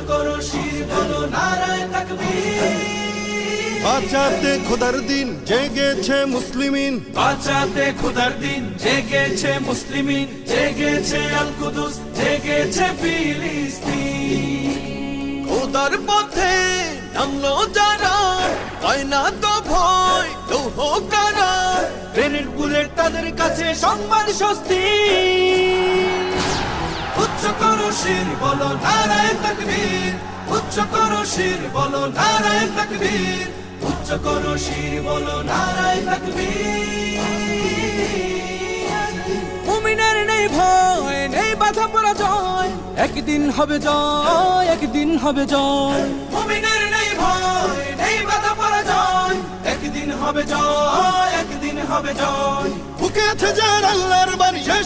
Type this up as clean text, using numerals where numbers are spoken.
করো শির বলো নারায়ে তাকবীর। বাঁচাতে খোদার দিন জেগেছে মুসলিমিন, বাঁচাতে খোদার দিন জেগেছে মুসলিমিন, জেগেছে আল কুদুস, জেগেছে ফিলিস্তিন। খোদার পথে নামলো যারা, হয় না তো ভয় লৌহ কারা। গ্রেনেড বুলেট তাদের কাছে সংবাদ স্বস্তি। উচ্চ করো শির বলো নারায়ে তাকবীর, উচ্চ করো শির বলো নারায়ে তাকবীর, উচ্চ করো শির বলো নারায়ে তাকবীর। মুমিনের নেই ভয়, নেই বাধা পরাজয়, একদিন হবে জয়, একদিন হবে জয়। মুমিনের নেই ভয়, নেই বাধা পরাজয়, একদিন হবে জয়, একদিন হবে জয়। বুকে আছে যার আল্লাহর বাণী।